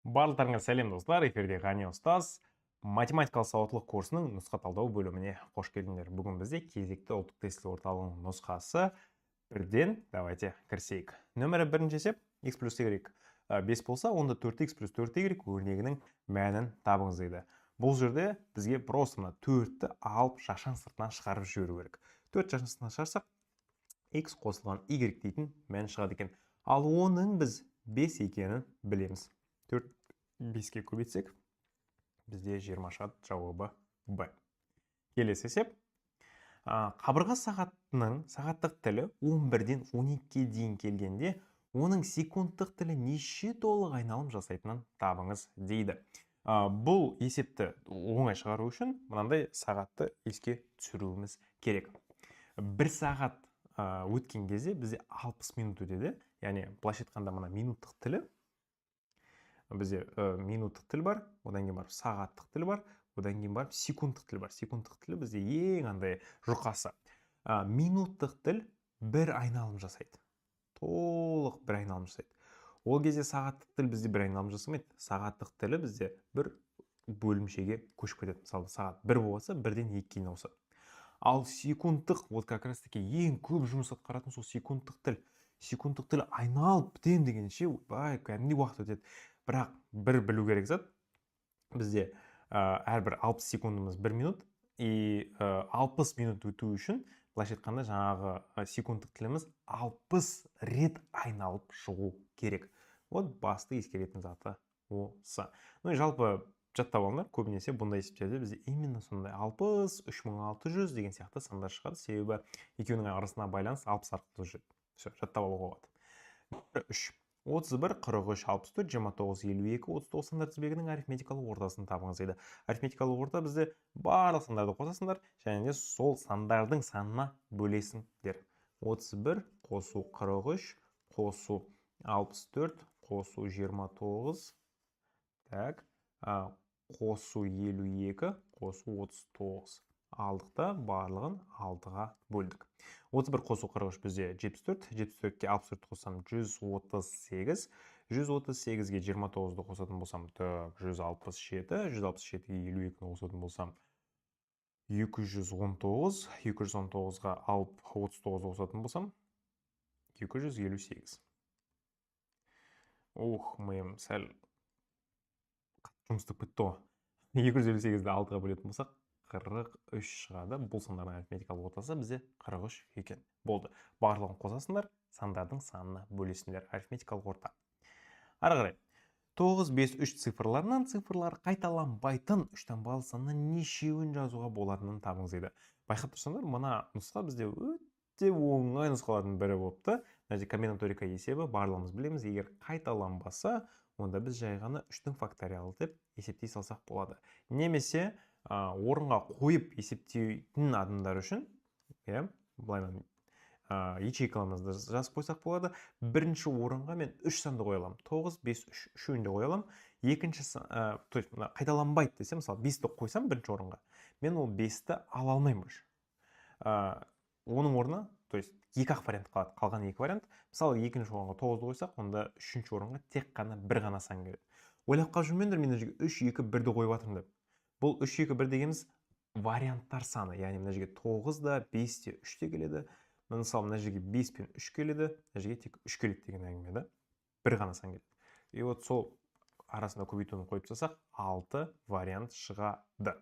Барлықтарыңа сәлем достар, эфирде Ғани ұстаз. Математикалық сауаттылық курсының нұсқа талдау бөліміне қош келдіңдер. Бүгін бізде кезекті ұлттық тестілеу орталығының нұсқасы бірден давайте кірісейік. Нөмірі бірінші есеп x плюс y 5 болса, онда 4x плюс 4y өрнегінің мәнін табыңыз дейді. Бұл жерде бізге просто мына 4-ті алып шашан сыртынан шығарып жіберу керек. 4 шашан сыртынан шығарсақ, x қосылған y дейтін мән шығады екен. Ал оның біз 5 екенін білеміз. 4 5-ке көбейтсек, бізде 20 шығады, жауабы Б. Келесі есеп. Қабырға сағатының сағаттық тілі 11-ден 12-ге дейін келгенде, оның секундтық тілі неше толық айналым жасайтынын табыңыз дейді. Бұл есепті оңай шығару үшін мынандай сағатты еске түсіруіміз керек. 1 сағат өткен кезде бізде 60 минут өтеді. Яғни, былайша айтқанда мына минуттық тілі, бізде минуттық тіл бар, одан кейін барып сағаттық тіл бар, одан кейін барып секундтық тіл бар. Секундтық тілі бізде ең андай жұқасы. Минуттық тіл бір айналым жасайды. Толық бір айналым жасайды. Ол кезде сағаттық тіл бізде бір айналым жасамайды. Сағаттық тілі бізде бір бөлімшеге көшіп кетеді. Мысалы, сағат 1 болса, 1-ден 2-ге ауысады. Ал секундтық, вот как раз таки ең көп жұмыс атқаратын сол секундтық тіл. Секундтық тіл айналып бітем дегенше, кәдімгідей уақыт өтеді. Бірақ бір білу керек зат, бізде әрбір 60 секундымыз 1 минут, и 60 минут өту үшін, былайша айтқанда жаңағы секундтық тіліміз 60 рет айналып шығу керек. Вот басты ескеретін заты осы. Ну и жалпы жаттап алыңдар, көбінесе бұндай есептерде бізде именно сондай 60, 3600 деген сияқты сандар шығады, себебі екеуінің арасына байланыс 60 арқылы жүреді. Все, жаттап алуға болады. 3. 31, 43, 64, 29, 52, 39 сандар тізбегінің арифметикалық ортасын табыңыз дейді. Арифметикалық орта бізде барлық сандарды қосасыңдар, және де сол сандардың санына бөлесіңдер. 31 қосу 43, қосу 64, қосу 29, так, қосу 52, қосу 39. Алдықта барлығын 6-ға бөлдік. 31 қосу 43 бізде 74, 74-ке 64 қосам 138, 138-ге 29-ды қосатын болсам 167, 167-ге 52-ні қосатын болсам 219, 219-ға 39-ды қосатын болсам 258. Миым сәл жұмыстық бітті ғой. 258-ді 6-ға бөлетін болсақ 43 шығады. Бұл сандардың арифметикалық ортасы бізде 43 екен. Болды. Барлығын қосасыңдар, сандардың санына бөлесіңдер. Арифметикалық орта. Ары қарай. 9, 5, 3 цифрларынан цифрлар қайталанбайтын 3 таңбалы саннан нешеуін жазуға болатынын табыңыз дейді. Байқап тұрсаңдар, мына нұсқа бізде өте оңай нұсқалардың бірі болыпты. Комбинаторика есебі барлығымыз білеміз. Егер қайталанбаса, онда біз жай ғана 3-дің факториалы деп есептей салсақ болады. Немесе орынға қойып есептейтін адамдар үшін, ячейкаларымызды жазып қойсақ болады. Бірінші орынға мен 3 санды қойылам. 9, 5, 3. Үшеуінде қойылам. Екіншісі, қайталанбайды десе, мысалы 5-ті қойсам бірінші орынға, мен ол 5-ті ала алмаймын уже. Оның орнына, то есть 2-ақ вариант қалады. Қалған 2 вариант. Мысалы, екінші орынға 9-ды қойсақ, онда үшінші орынға тек қана бір ғана сан келеді. Ойлап қалып жүрмеңдер, мен 3, 2, 1-ді қойып жатырмын деп. Бұл 3, 2, 1 дегеніміз варианттар саны. Яғни мына жерге 9-да, 5-те, 3-те келеді. Мысалы, мына жерге 5 пен 3 келеді. Мына жерге тек 3 келеді деген әңгіме. Бір ғана сан келеді. И вот сол арасында көбейтуін қойып жасақ, 6 вариант шығады.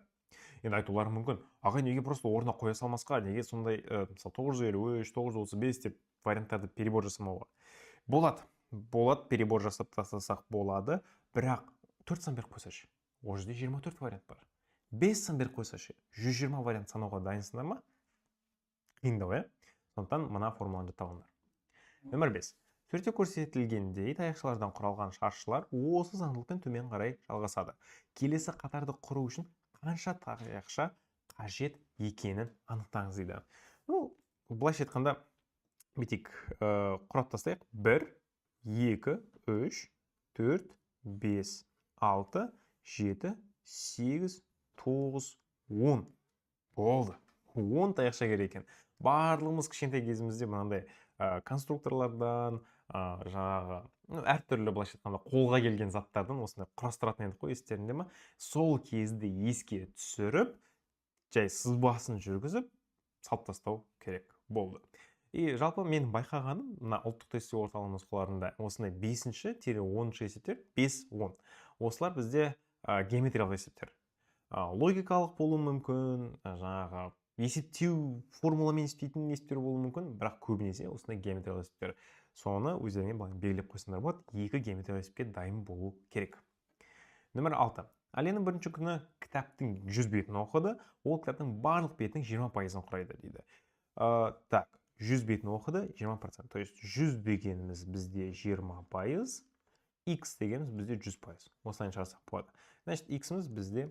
Енді айтулары мүмкін. Ағай, неге просто орнына қоя салмасқа, неге сондай, мысалы, 953, 935 деп варианттарды перебор жасамауға? Болады, перебор жасап тастасақ болады, бірақ 4 сан беріп қойсашы. Ол жерде 24 вариант бар. 5 сан беріп қойсашы, 120 вариант санауға дайынсыңдар ма? Қиындау, сондықтан мына формуланы жаттап алыңдар. Нөмір 5. Суретте көрсетілгендей таяқшалардан құралған шаршылар осы заңдылықпен төмен қарай жалғасады. Келесі қатарды құру үшін қанша таяқша қажет екенін анықтаңыз дейді. Былайша айтқанда, бүйтейік, құрап тастайық. 1, 2, 3, 4, 5, 6, 7, 8, 9, 10. Болды. 10 таяқша керек екен. Барлығымыз кішкентай кезімізде мынандай конструкторлардан, жаңағы әртүрлі былайша айтқанда қолға келген заттардан осындай құрастыратын едік қой, естеріңде ме? Сол кезді еске түсіріп, жай сызбасын жүргізіп, салып тастау керек болды. И жалпы мен байқағаным, мына ұлттық тестілеу орталығы нұсқаларында осындай 5-10 есептер, 5-10. Осылар бізде геометриялық есептер. Логикалық болуы мүмкін, жаңағы есептеу формуламен есептейтін есептер болуы мүмкін, бірақ көбінесе осындай геометриялық есептер. Соны өздеріңе белгілеп қойсаңдар болады, 2 геометриялық есепке дайын болу керек. Нөмір 6. Аленің бірінші күні кітаптың 100 бетін оқыды, ол кітаптың барлық бетінің 20%-ын құрайды дейді. Так, 100 бетін оқыды 20%. То есть 100 дегеніміз бізде 20%, x дегеніміз бізде 100%. Осылайын шығарсақ болады. Значит, x-іміз бізде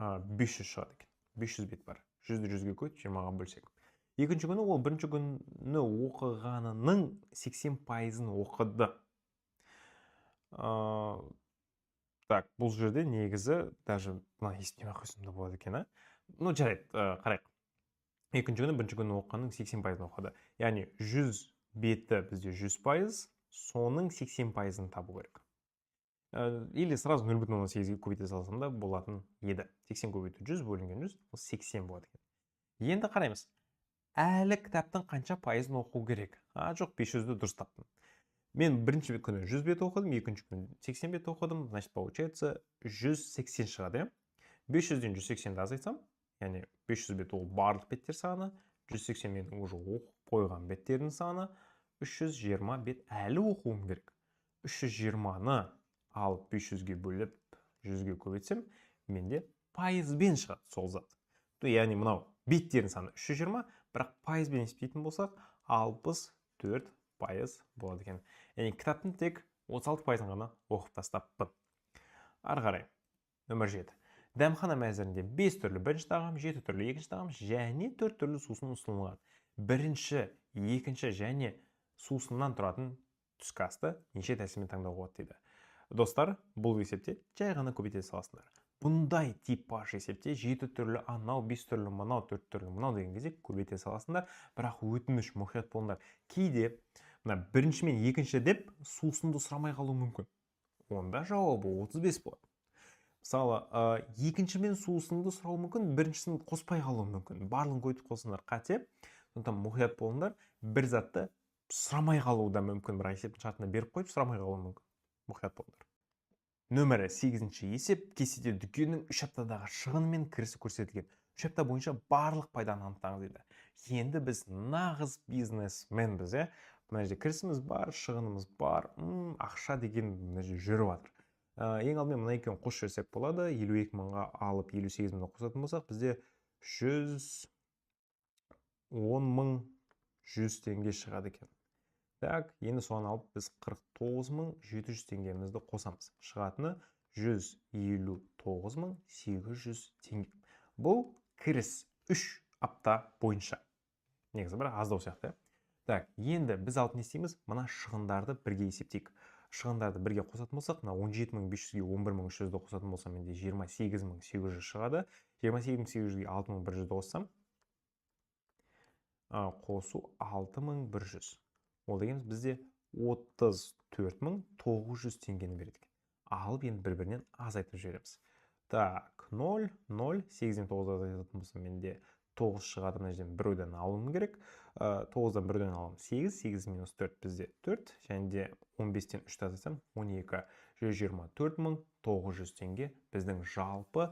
500 шығады екен. 500 бет бар. 100-ді 100-ге көт, 20-ға бөлсек. Екінші күні ол бірінші күні оқығанының 80%-ын оқыды. Так, бұл жерде негізі даже мына естімей қойсам да болады екен, ну жарайды, қарайық. Екінші күні бірінші күні оқығанның 80%-ын оқыды. Яғни 100 беті бізде 100%, соның 80%-ын табу керек. Или сразу 0,8-ге көбейте салсам да болатын еді. 80 көбейту 100 бөлінген 100, ол 80 болады екен. Енді қараймыз. Әлі кітаптың қанша пайызын оқу керек? Жоқ, 500-ді дұрыс таптым. Мен бірінші күні 100 бет оқыдым, екінші күні 80 бет оқыдым, значит, получается 180 шығады. 500-ден 180-ді азайтсам, яғни 500 бет ол барлық беттер саны, 180 менің уже оқып қойған беттердің саны, 320 бет әлі оқуым керек. 320-ны алып 500-ге бөліп 100-ге көбейтсем, менде пайызбен шығады сол зат. Яғни мынау беттердің саны 320, бірақ пайызбен есептейтін болсақ 64% болады екен. Яғни кітаптың тек 36%-ын ғана оқып тастаппын. Ары қарай. Нөмір 7. Дәмхана мәзірінде 5 түрлі бірінші тағам, 7 түрлі екінші тағам және 4 түрлі сусын ұсынылған. Бірінші, екінші және сусыннан тұратын түскі асты неше тәсілмен таңдауға болады дейді. Достар, бұл есепте жай ғана көбейте саласыңдар. Бұндай типаж есепте 7 түрлі анау, 5 түрлі мынау, 4 түрлі мынау деген кезде көбейте саласыңдар, бірақ өтініш мұқият болыңдар. Кейде бірінші мен екінші деп сусынды сұрамай қалу мүмкін. Онда жауабы 35 болады. Мысалы, екінші мен сусынды сұрау мүмкін, біріншісін қоспай қалу мүмкін. Барлығын көйтіп қосыңдар қате. Сондықтан мұқият болыңдар. Бір затты сұрамай қалу да мүмкін, бірақ есептің шартына беріп қойып сұрамай қалу мүмкін. Мұқият болыңдар. Нөмірі 8-ші есеп, кестеде дүкеннің 3 аптадағы шығыны мен кірісі көрсетілген. 3 апта бойынша барлық пайданы анықтаңыз дейді. Енді біз нағыз бизнесменбіз, мына жерде кірісіміз бар, шығынымыз бар, ақша деген мына жерде жүріп жатыр. Ең алдымен мына екеуін қосып жіберсек болады. 52 мыңға алып 58 мыңға қосатын болсақ, бізде 110 мың 100 теңге шығады екен. Так, енді соны алып біз 49 мың 700 теңгемізді қосамыз. Шығатыны 159 мың 800 теңге. Бұл кіріс 3 апта бойынша. Негізі бір аздау сияқты. Так, енді біз алып не істейміз? Мына шығындарды бірге есептейік. Шығындарды бірге қосатын болсақ, 17.500-ге 11.300-ді қосатын болсам, менде 28.800 шығады. 28.800-ге 6.100-ді қоссам, қосу 6.100. Ол дегеніміз бізде 34.900 теңгені береді. Алып енді бір-бірінен азайтып жібереміз. Так, 0, 0, 8-ден 9-ды азайтатын болсам, менде 9 шығады, мына жерден бір ойдан алуым керек. 9-дан 1-ден аламын 8, 8 минус 4 бізде 4, және де 15-тен 3-ті азайтсам 12, 124.900 теңге біздің жалпы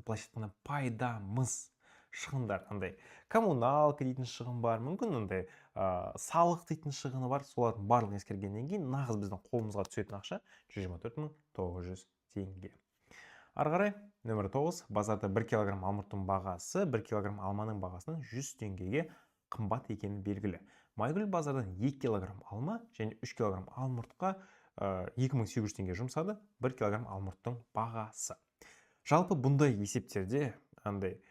былайша пайдамыз. Шығындар андай коммуналка дейтін шығын бар, мүмкін андай салық дейтін шығыны бар. Солардың барлығын ескергеннен кейін нағыз біздің қолымызға түсетін ақша 124.900 теңге. Ары қарай, нөмір 9. Базарда 1 килограмм алмұрттың бағасы 1 килограмм алманың бағасының 100 теңгеге қымбат екені белгілі. Майгүл базардан 2 килограмм алма және 3 килограмм алмұртқа 2800 теңге жұмсады. 1 килограмм алмұрттың бағасы. Жалпы бұндай есептерде андай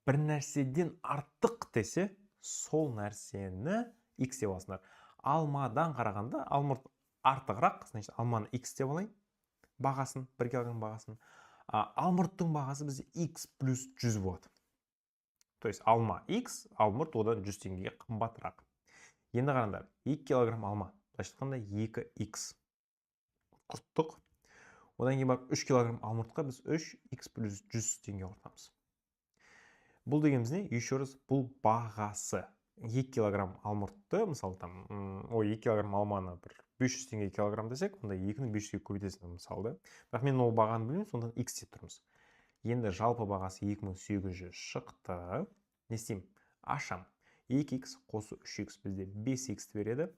бір нәрседен артық десе, сол нәрсені x деп аласыңдар. Алмадан қарағанда алмұрт артығырақ, значит, алманы x деп алайын, бағасын, 1 килограмм бағасын. Алмұрттың бағасы бізде x плюс 100 болады. То есть алма x, алмұрт одан 100 теңгеге қымбатырақ. Енді қараңдар, 2 килограмм алма, былайша айтқанда 2x. құрттық. Одан кейін барып 3 килограмм алмұртқа біз 3х плюс 100 теңге құртамыз. Бұл дегеніміз не? Еще раз, бұл бағасы. 2 килограмм алмұртты, мысалы, 2 килограмм алманы бір 500 теңге килограмм десек, онда 2-ні 500-ге көбейтесің мысалы. Бірақ мен ол бағаны білмеймін, сонда x деп тұрмыз. Енді жалпы бағасы 2800 шықты. Не істеймін? Ашам. 2х қосу 3х бізде 5х береді.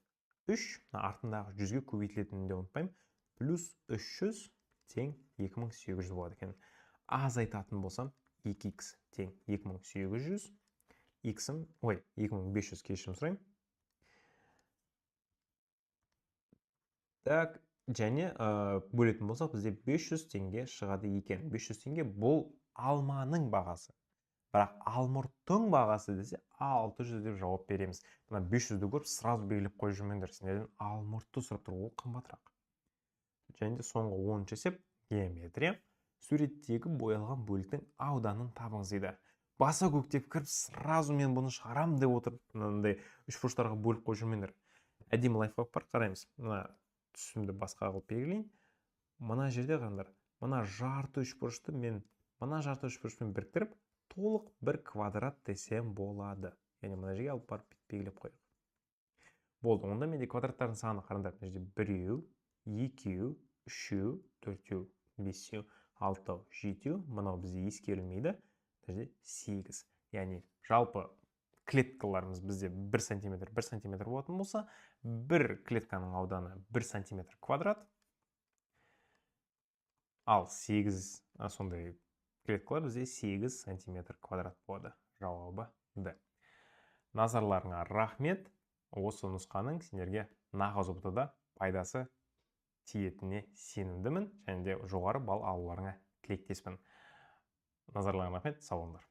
3 артындағы 100-ге көбейтілетінін де ұмытпаймын. Плюс 300 тең 2800 болады екен. Азайтатын болсам 2х тең 2800, x-ім, 2500 кешірім сұрайын. Так, және бөлетін болсақ, бізде 500 теңге шығады екен. 500 теңге бұл алманың бағасы. Бірақ алмұрттың бағасы десе 600 деп жауап береміз. Мына 500-ді көріп, сразу белгілеп қойып жүрмеңдер. Сендерден алмұртты сұрап тұр, ол қымбатырақ. Және де соңғы 10-шы есеп геометрия. Суреттегі боялған бөліктің ауданын табыңыз дейді. Баса көктеп кіріп, сразу мен бұны шығарам деп отырып, мынандай үшбұрыштарға бөліп қойып жүрмеңдер. Әдемі лайфхак бар, қараймыз. Мына түсімді басқа қылып белгілейін. Мына жерде қараңдар. Мына жарты үшбұрышты мен мына жарты үшбұрышпен біріктіріп, толық бір квадрат десем болады. Яғни мына жерге алып барып белгілеп қояйық. Болды, онда менде квадраттардың саны қараңдар. Мына жерде 1, 2, 3, 4, 5, 6, 7, мынау бізде ескерілмейді. Мына жерде 8. Яғни жалпы клеткаларымыз бізде 1 сантиметр болатын болса, бір клетканың ауданы 1 сантиметр квадрат. Ал 8 сондай клеткалар бізде 8 сантиметр квадрат болады. Жауабы Д. Назарларыңа рахмет. Осы нұсқаның сендерге нағыз ұбт-да пайдасы тиетініне сенімдімін, және де жоғары балл алуларыңа тілектеспін. Назарларыңа рахмет, сау болыңдар.